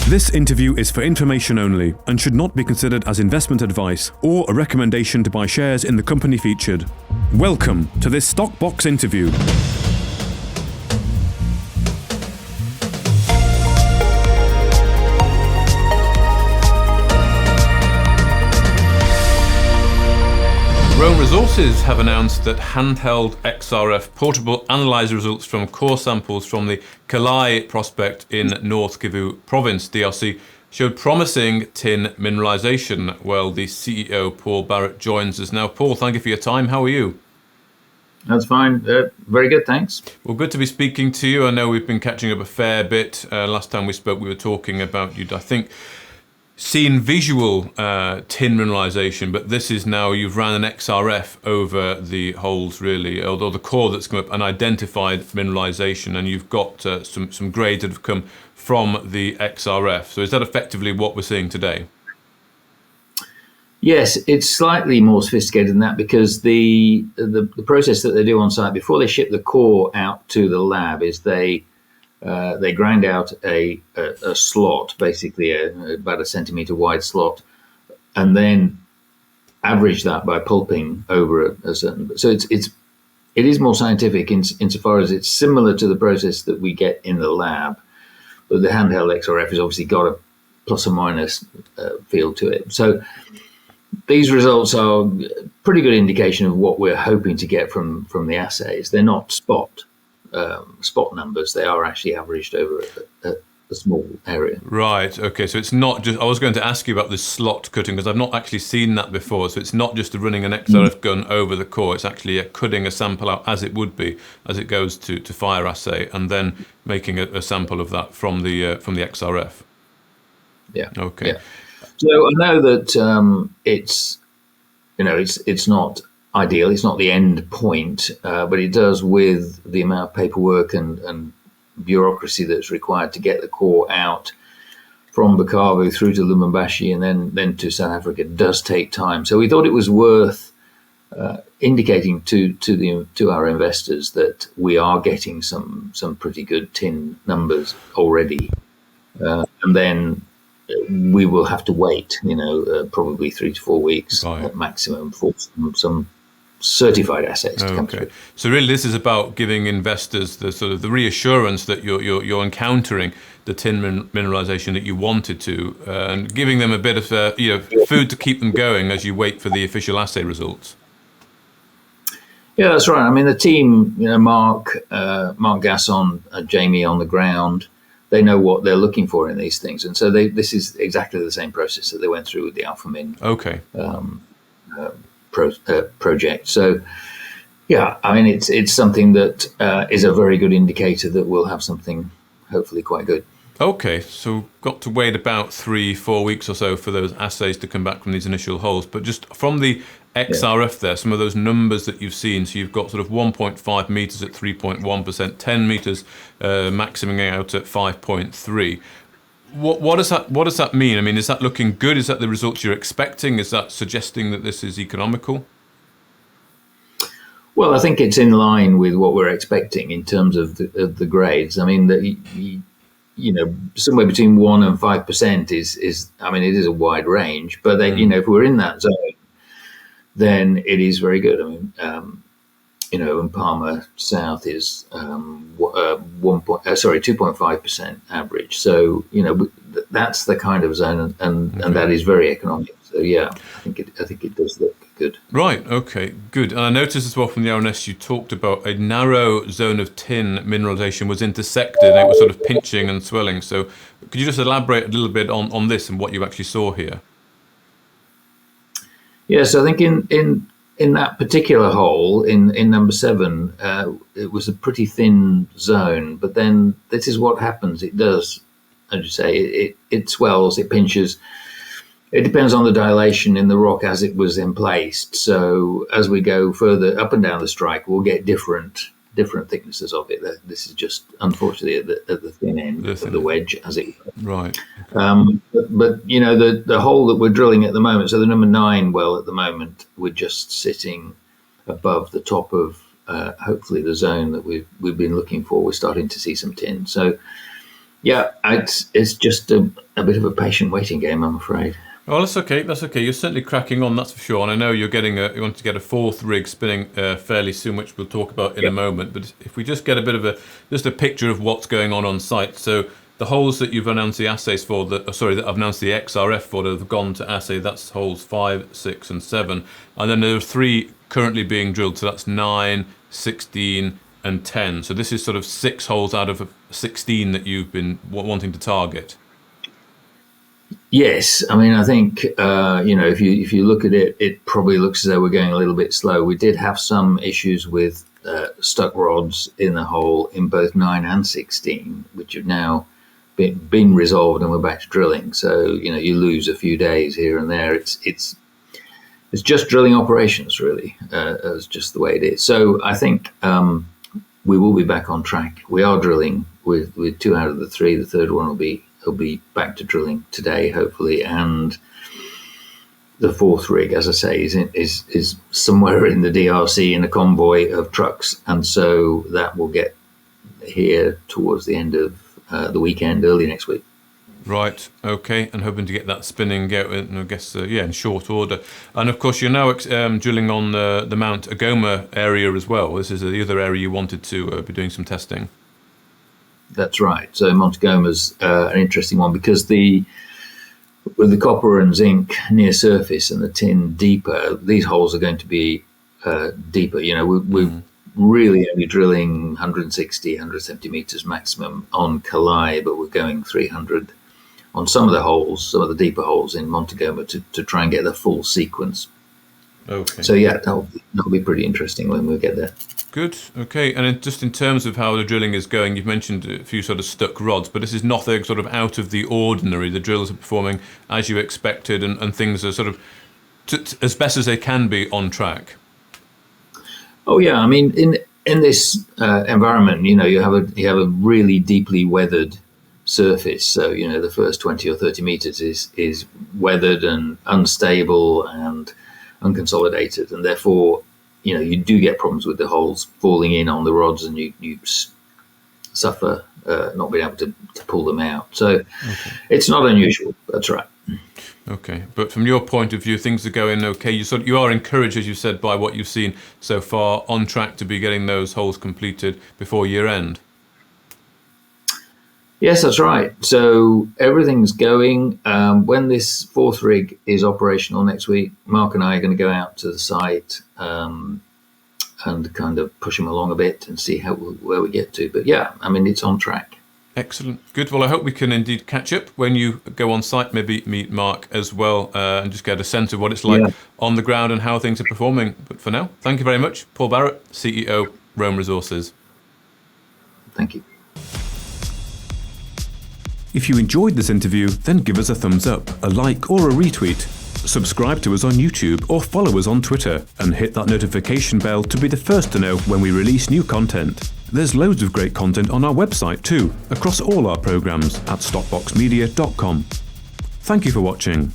This interview is for information only and should not be considered as investment advice or a recommendation to buy shares in the company featured. Welcome to this Stock Box interview. Rome Resources have announced that handheld XRF portable analyzer results from core samples from the Kalai Prospect in North Kivu Province, DRC, showed promising tin mineralization. Well, the CEO, Paul Barrett, joins us now. Paul, thank you for your time. How are you? That's fine. Very good, thanks. Well, good to be speaking to you. I know we've been catching up a fair bit. Last time we spoke, we were talking about you'd, I think, seen visual tin mineralization, but this is now you've ran an XRF over the holes, really, or the core that's come up, and identified mineralization, and you've got some grades that have come from the XRF. So is that effectively what we're seeing today? Yes, it's slightly more sophisticated than that because the process that they do on site before they ship the core out to the lab is they grind out a slot, basically about a centimetre wide slot, and then average that by pulping over a certain. So it is more scientific insofar as it's similar to the process that we get in the lab, but the handheld XRF has obviously got a plus or minus feel to it. So these results are a pretty good indication of what we're hoping to get from the assays. They're not spot numbers. They are actually averaged over a small area. Right, okay, so it's not just, I was going to ask you about this slot cutting because I've not actually seen that before, so it's not just running an XRF gun over the core, it's actually cutting a sample out as it would be as it goes to fire assay and then making a sample of that from the XRF. Yeah. Okay. Yeah. So I know that it's not ideal. It's not the end point, but it does with the amount of paperwork and bureaucracy that's required to get the core out from Bukavu through to Lubumbashi and then to South Africa. It does take time. So we thought it was worth indicating to our investors that we are getting some pretty good tin numbers already, and then we will have to wait, probably 3 to 4 weeks at maximum for some certified assets to come through. So really, this is about giving investors the sort of the reassurance that you're encountering the tin mineralization that you wanted to, and giving them a bit of food to keep them going as you wait for the official assay results. Yeah, that's right. I mean, the team, Mark Gasson, Jamie on the ground, they know what they're looking for in these things, and so this is exactly the same process that they went through with the AlphaMin. Okay. Project. So, yeah, I mean, it's something that is a very good indicator that we'll have something hopefully quite good. Okay, so got to wait about 3-4 weeks or so for those assays to come back from these initial holes. But just from the XRF there, some of those numbers that you've seen, so you've got sort of 1.5 meters at 3.1%, 10 meters maximum out at 5.3. What does that mean? I mean, is that looking good? Is that the results you're expecting? Is that suggesting that this is economical? Well, I think it's in line with what we're expecting in terms of the grades. I mean, somewhere between 1% and 5% is. I mean, it is a wide range, but if we're in that zone, then it is very good. I mean, and Palmer South is 2.5% average. So that's the kind of zone, and that is very economic. So yeah, I think it does look good. Right. Okay. Good. And I noticed as well from the RNS you talked about a narrow zone of tin mineralization was intersected and it was sort of pinching and swelling. So could you just elaborate a little bit on this and what you actually saw here? Yes, I think in that particular hole, in number 7, it was a pretty thin zone. But then this is what happens. It does, as you say, it swells, it pinches. It depends on the dilation in the rock as it was emplaced. So as we go further up and down the strike, we'll get different thicknesses of it. This is just, unfortunately, at the thin end of the wedge, as it were. Right. But the hole that we're drilling at the moment, so the number 9 well at the moment, we're just sitting above the top of hopefully the zone that we've been looking for. We're starting to see some tin. So Yeah, it's just a bit of a patient waiting game, I'm afraid. Well, that's okay. That's okay. You're certainly cracking on, that's for sure. And I know you want to get a fourth rig spinning fairly soon, which we'll talk about in a moment. But if we just get a bit of a picture of what's going on site. So the holes that you've announced the assays for, that I've announced the XRF for that have gone to assay. That's holes 5, 6, and 7. And then there are 3 currently being drilled. So that's 9, 16, and 10. So this is sort of 6 holes out of 16 that you've been wanting to target. Yes, I mean, I think if you look at it, it probably looks as though we're going a little bit slow. We did have some issues with stuck rods in the hole in both 9 and 16, which have now been resolved, and we're back to drilling. So you lose a few days here and there. It's just drilling operations, really. It's just the way it is. So I think we will be back on track. We are drilling with 2 out of the 3. The third one will be back to drilling today, hopefully, and the fourth rig, as I say, is somewhere in the DRC in a convoy of trucks, and so that will get here towards the end of the weekend, early next week. Right, okay, and hoping to get that spinning out, I guess, in short order. And of course, you're now drilling on the Mount Agoma area as well. This is the other area you wanted to be doing some testing. That's right. So Montegoma's an interesting one because with the copper and zinc near surface and the tin deeper, these holes are going to be deeper. We're really only drilling 160, 170 meters maximum on Kalai, but we're going 300 on some of the deeper holes in Montegoma to try and get the full sequence. Okay. So yeah, that'll be pretty interesting when we get there. Good. Okay. And just in terms of how the drilling is going, you've mentioned a few sort of stuck rods, but this is nothing sort of out of the ordinary. The drills are performing as you expected, and things are sort of as best as they can be on track. Oh yeah, I mean in this environment, you have a really deeply weathered surface. So the first 20 or 30 meters is weathered and unstable and unconsolidated, and therefore you do get problems with the holes falling in on the rods, and you suffer not being able to pull them out. So It's not unusual. That's right. Okay, but from your point of view, things are going okay. You are encouraged, as you said, by what you've seen so far, on track to be getting those holes completed before year end. Yes, that's right. So everything's going. When this fourth rig is operational next week, Mark and I are going to go out to the site and kind of push them along a bit and see where we get to. But yeah, I mean, it's on track. Excellent. Good. Well, I hope we can indeed catch up when you go on site, maybe meet Mark as well, and just get a sense of what it's like on the ground and how things are performing. But for now, thank you very much. Paul Barrett, CEO, Rome Resources. Thank you. If you enjoyed this interview, then give us a thumbs up, a like or a retweet. Subscribe to us on YouTube or follow us on Twitter and hit that notification bell to be the first to know when we release new content. There's loads of great content on our website too, across all our programs at stockboxmedia.com. Thank you for watching.